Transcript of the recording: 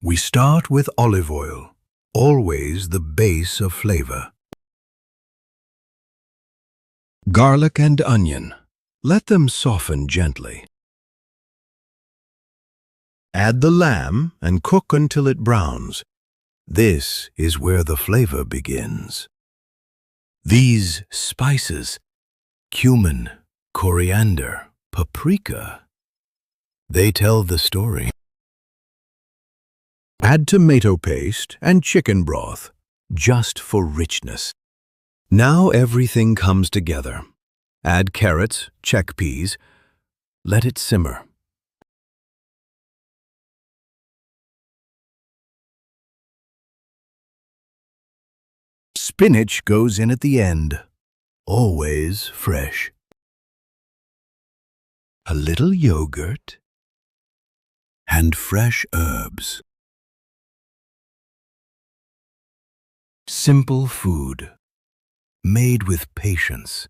We start with olive oil, always the base of flavor. Garlic and onion. Let them soften gently. Add the lamb and cook until it browns. This is where the flavor begins. These spices, cumin, coriander, paprika, they tell the story. Add tomato paste and chicken broth, just for richness. Now everything comes together. Add carrots, chickpeas. Let it simmer. Spinach goes in at the end, always fresh. A little yogurt and fresh herbs. Simple food, made with patience.